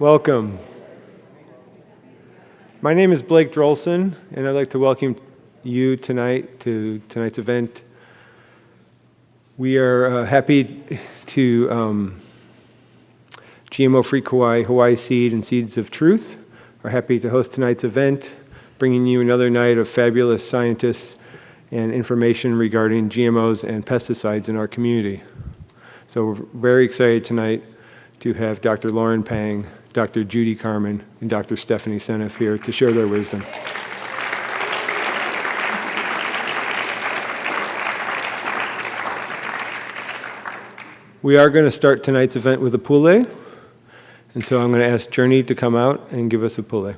Welcome. My name is Blake Drolson, and I'd like to welcome you tonight to tonight's event. We are happy to GMO-free Kauai, Hawaii Seed and Seeds of Truth are happy to host tonight's event, bringing you another night of fabulous scientists and information regarding GMOs and pesticides in our community. So we're very excited tonight to have Dr. Lauren Pang, Dr. Judy Carmen, and Dr. Stephanie Seneff here to share their wisdom. We are going to start tonight's event with a Pule, and so I'm going to ask Journey to come out and give us a Pule.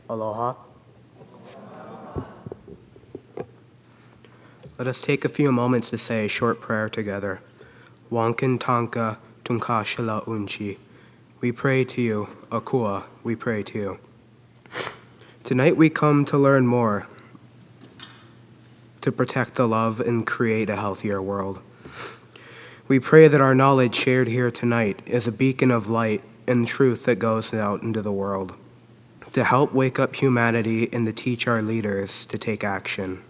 Aloha. Let us take a few moments to say a short prayer together. Wankin tanka tunkashila unchi. We pray to you, Akua, we pray to you. Tonight we come to learn more, to protect the love and create a healthier world. We pray that our knowledge shared here tonight is a beacon of light and truth that goes out into the world, to help wake up humanity and to teach our leaders to take action.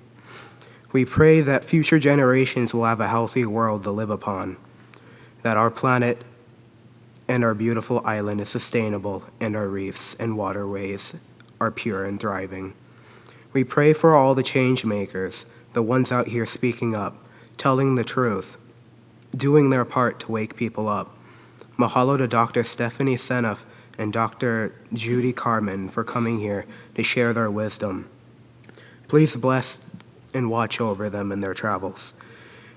We pray that future generations will have a healthy world to live upon, that our planet and our beautiful island is sustainable, and our reefs and waterways are pure and thriving. We pray for all the change makers, the ones out here speaking up, telling the truth, doing their part to wake people up. Mahalo to Dr. Stephanie Seneff and Dr. Judy Carmen for coming here to share their wisdom. Please bless and watch over them in their travels.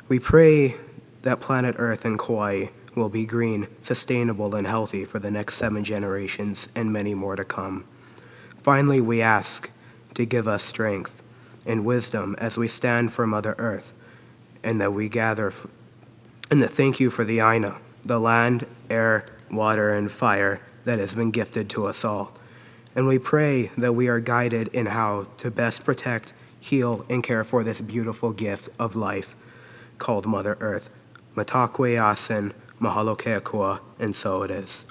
We pray that planet Earth and Kauai will be green, sustainable, and healthy for the next 7 generations and many more to come. Finally, we ask to give us strength and wisdom as we stand for Mother Earth, and that we gather and to thank you for the Aina, the land, air, water, and fire that has been gifted to us all. And we pray that we are guided in how to best protect, heal, and care for this beautiful gift of life called Mother Earth. Matakwe asen, mahalo keakua, and so it is.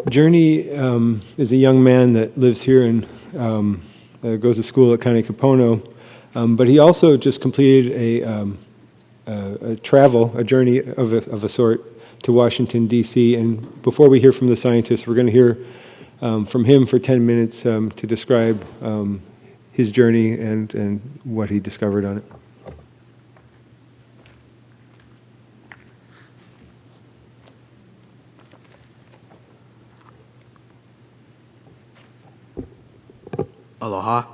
Journey is a young man that lives here and goes to school at Kaने Kapono, but he also just completed a journey of a sort to Washington, D.C. And before we hear from the scientists, we're going to hear from him for 10 minutes to describe his journey and what he discovered on it. Aloha.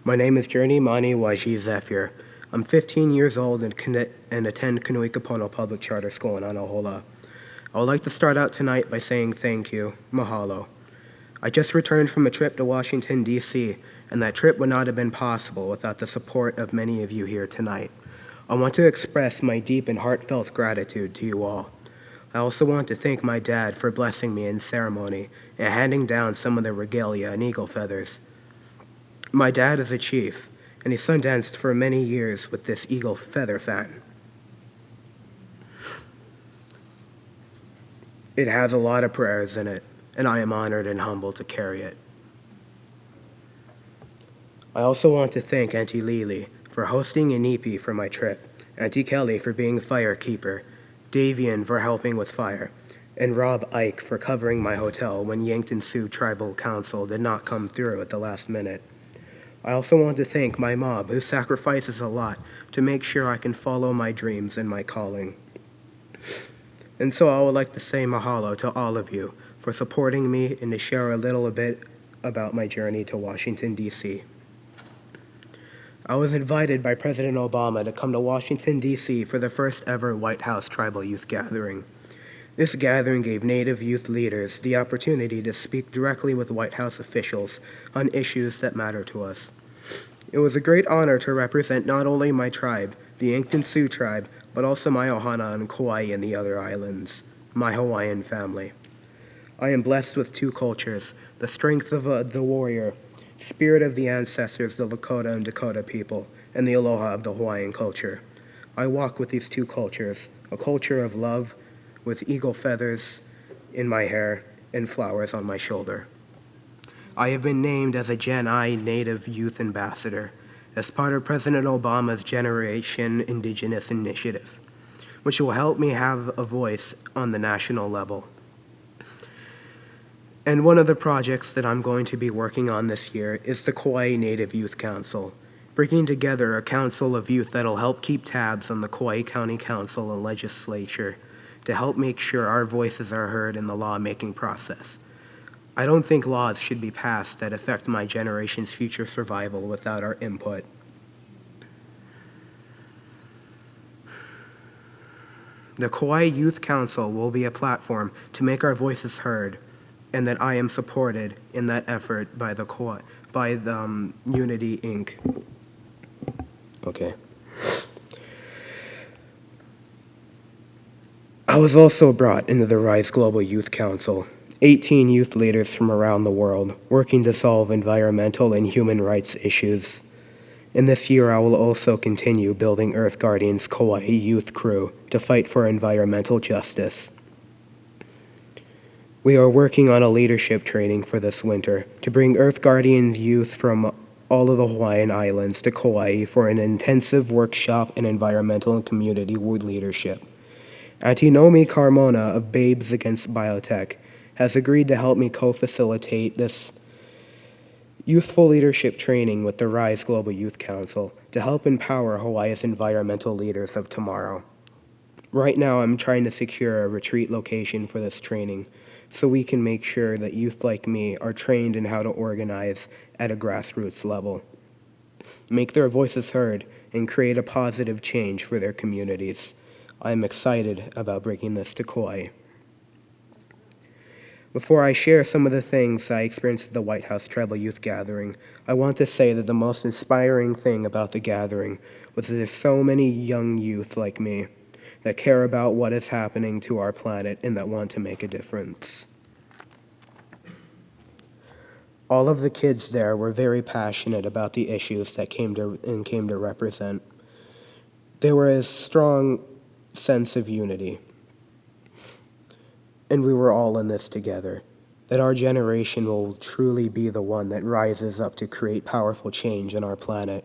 My name is Journey Mani Waji Zephyr. I'm 15 years old and attend Kanui Kapono Public Charter School in Anahola. I would like to start out tonight by saying thank you, mahalo. I just returned from a trip to Washington, D.C., and that trip would not have been possible without the support of many of you here tonight. I want to express my deep and heartfelt gratitude to you all. I also want to thank my dad for blessing me in ceremony and handing down some of the regalia and eagle feathers. My dad is a chief, and he sundanced for many years with this eagle feather fan. It has a lot of prayers in it, and I am honored and humbled to carry it. I also want to thank Auntie Lily for hosting an EP for my trip, Auntie Kelly for being firekeeper, Davian for helping with fire, and Rob Ike for covering my hotel when Yankton Sioux Tribal Council did not come through at the last minute. I also want to thank my mom, who sacrifices a lot to make sure I can follow my dreams and my calling. And so I would like to say mahalo to all of you for supporting me and to share a little bit about my journey to Washington, D.C. I was invited by President Obama to come to Washington, D.C. for the first ever White House Tribal Youth Gathering. This gathering gave Native youth leaders the opportunity to speak directly with White House officials on issues that matter to us. It was a great honor to represent not only my tribe, the Yankton Sioux tribe, but also my Ohana and Kauai and the other islands, my Hawaiian family. I am blessed with two cultures, the strength of the warrior, spirit of the ancestors, the Lakota and Dakota people, and the aloha of the Hawaiian culture. I walk with these two cultures, a culture of love with eagle feathers in my hair and flowers on my shoulder. I have been named as a Gen I Native Youth Ambassador as part of President Obama's Generation Indigenous Initiative, which will help me have a voice on the national level. And one of the projects that I'm going to be working on this year is the Kauai Native Youth Council, bringing together a council of youth that'll help keep tabs on the Kauai County Council and legislature to help make sure our voices are heard in the lawmaking process. I don't think laws should be passed that affect my generation's future survival without our input. The Kauai Youth Council will be a platform to make our voices heard, and that I am supported in that effort by the Unity Inc. Okay. I was also brought into the Rise Global Youth Council, 18 youth leaders from around the world working to solve environmental and human rights issues. And this year I will also continue building Earth Guardian's Kauai Youth Crew to fight for environmental justice. We are working on a leadership training for this winter to bring Earth Guardian youth from all of the Hawaiian Islands to Kauai for an intensive workshop in environmental and community leadership. Auntie Nomi Carmona of Babes Against Biotech has agreed to help me co-facilitate this youthful leadership training with the Rise Global Youth Council to help empower Hawaii's environmental leaders of tomorrow. Right now, I'm trying to secure a retreat location for this training so we can make sure that youth like me are trained in how to organize at a grassroots level, make their voices heard, and create a positive change for their communities. I'm excited about bringing this to Kauai. Before I share some of the things I experienced at the White House Tribal Youth Gathering, I want to say that the most inspiring thing about the gathering was that there's so many young youth like me that care about what is happening to our planet and that want to make a difference. All of the kids there were very passionate about the issues that came to represent. There was a strong sense of unity, and we were all in this together, that our generation will truly be the one that rises up to create powerful change on our planet.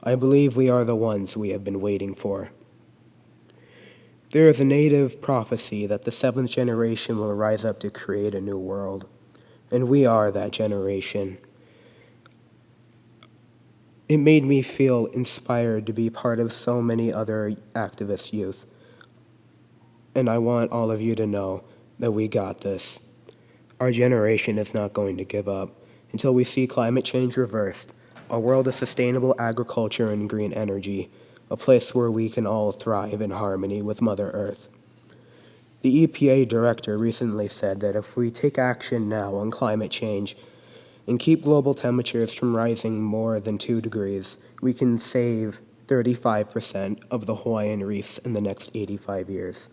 I believe we are the ones we have been waiting for. There is a native prophecy that the seventh generation will rise up to create a new world, and we are that generation. It made me feel inspired to be part of so many other activist youth, and I want all of you to know that we got this. Our generation is not going to give up until we see climate change reversed, a world of sustainable agriculture and green energy, a place where we can all thrive in harmony with Mother Earth. The EPA director recently said that if we take action now on climate change and keep global temperatures from rising more than 2 degrees, we can save 35% of the Hawaiian reefs in the next 85 years.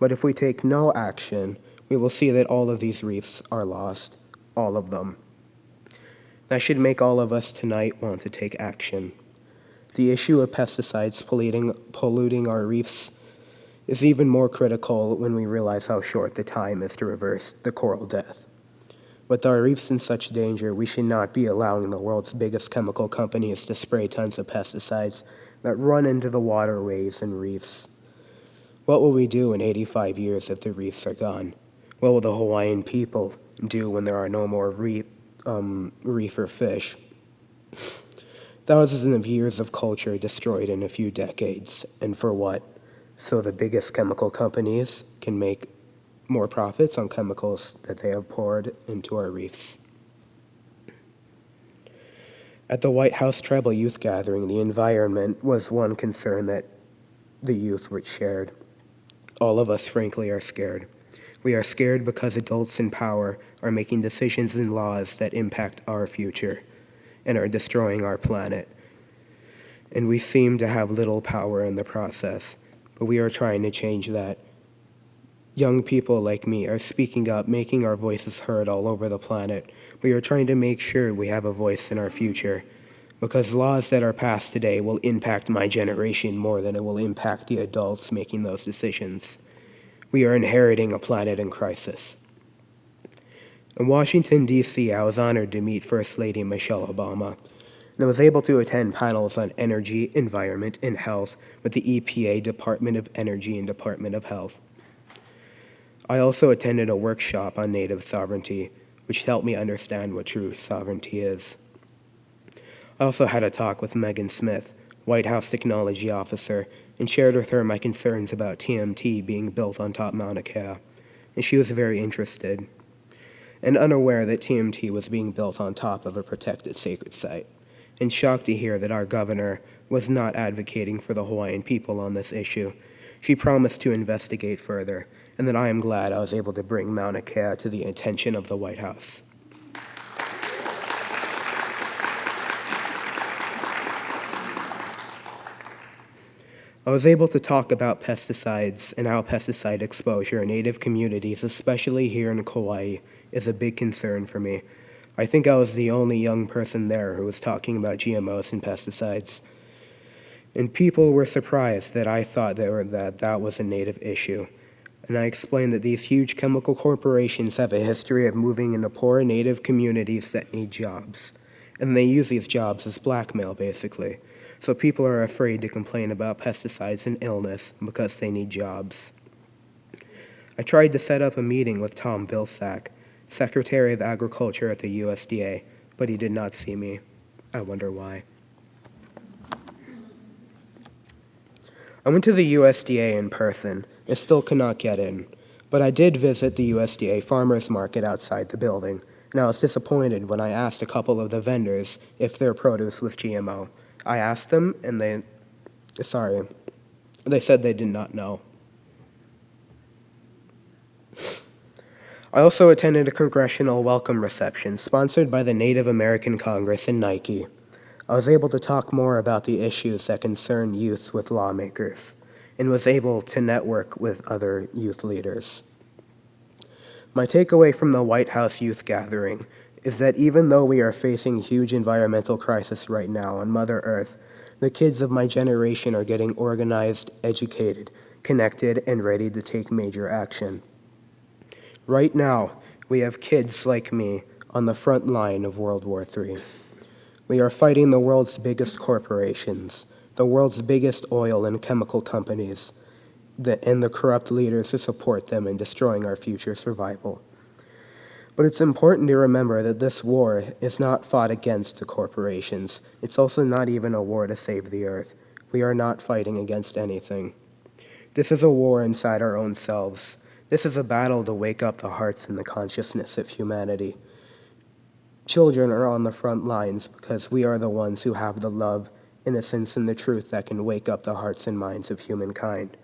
But if we take no action, we will see that all of these reefs are lost, all of them. That should make all of us tonight want to take action. The issue of pesticides polluting our reefs is even more critical when we realize how short the time is to reverse the coral death. With our reefs in such danger, we should not be allowing the world's biggest chemical companies to spray tons of pesticides that run into the waterways and reefs. What will we do in 85 years if the reefs are gone? What will the Hawaiian people do when there are no more reef or fish? Thousands of years of culture destroyed in a few decades, and for what? So the biggest chemical companies can make more profits on chemicals that they have poured into our reefs. At the White House Tribal Youth Gathering, the environment was one concern that the youth were shared. All of us, frankly, are scared. We are scared because adults in power are making decisions and laws that impact our future and are destroying our planet. And we seem to have little power in the process, but we are trying to change that. Young people like me are speaking up, making our voices heard all over the planet. We are trying to make sure we have a voice in our future, because laws that are passed today will impact my generation more than it will impact the adults making those decisions. We are inheriting a planet in crisis. In Washington, D.C., I was honored to meet First Lady Michelle Obama, and I was able to attend panels on energy, environment, and health with the EPA, Department of Energy, and Department of Health. I also attended a workshop on native sovereignty, which helped me understand what true sovereignty is. I also had a talk with Megan Smith, White House Technology Officer, and shared with her my concerns about TMT being built on top Mauna Kea, and she was very interested and unaware that TMT was being built on top of a protected sacred site, and shocked to hear that our governor was not advocating for the Hawaiian people on this issue. She promised to investigate further, and that I am glad I was able to bring Mauna Kea to the attention of the White House. I was able to talk about pesticides and how pesticide exposure in native communities, especially here in Kauai, is a big concern for me. I think I was the only young person there who was talking about GMOs and pesticides. And people were surprised that I thought that was a native issue. And I explained that these huge chemical corporations have a history of moving into poor native communities that need jobs. And they use these jobs as blackmail, basically. So people are afraid to complain about pesticides and illness because they need jobs. I tried to set up a meeting with Tom Vilsack, Secretary of Agriculture at the USDA, but he did not see me. I wonder why. I went to the USDA in person. I still could not get in, but I did visit the USDA farmers market outside the building, and I was disappointed when I asked a couple of the vendors if their produce was GMO. I asked them, and they said they did not know. I also attended a congressional welcome reception sponsored by the Native American Congress and Nike. I was able to talk more about the issues that concern youth with lawmakers, and was able to network with other youth leaders. My takeaway from the White House Youth Gathering is that even though we are facing huge environmental crisis right now on Mother Earth, the kids of my generation are getting organized, educated, connected, and ready to take major action. Right now, we have kids like me on the front line of World War III. We are fighting the world's biggest corporations, the world's biggest oil and chemical companies, and the corrupt leaders who support them in destroying our future survival. But it's important to remember that this war is not fought against the corporations. It's also not even a war to save the earth. We are not fighting against anything. This is a war inside our own selves. This is a battle to wake up the hearts and the consciousness of humanity. Children are on the front lines because we are the ones who have the love, innocence, and the truth that can wake up the hearts and minds of humankind.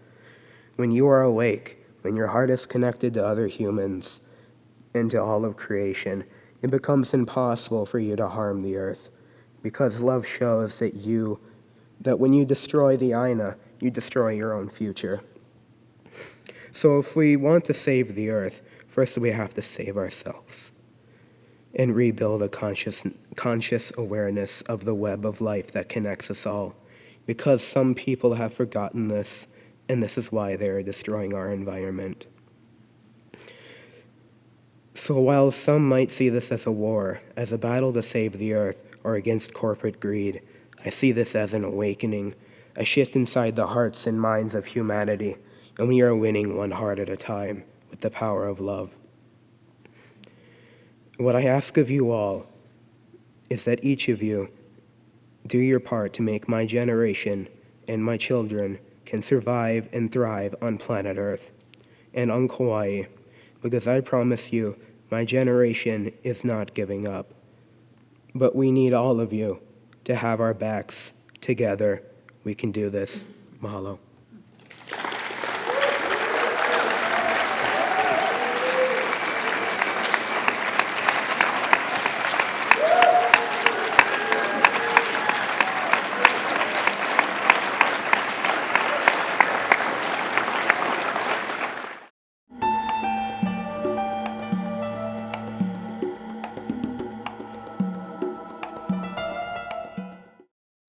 When you are awake, when your heart is connected to other humans and to all of creation, it becomes impossible for you to harm the earth, because love shows that when you destroy the Aina, you destroy your own future. So if we want to save the earth, first we have to save ourselves and rebuild a conscious awareness of the web of life that connects us all, because some people have forgotten this, and this is why they are destroying our environment. So while some might see this as a war, as a battle to save the earth, or against corporate greed, I see this as an awakening, a shift inside the hearts and minds of humanity, and we are winning one heart at a time with the power of love. What I ask of you all is that each of you do your part to make my generation and my children can survive and thrive on planet Earth and on Kauai, because I promise you, my generation is not giving up. But we need all of you to have our backs together. We can do this. Mahalo.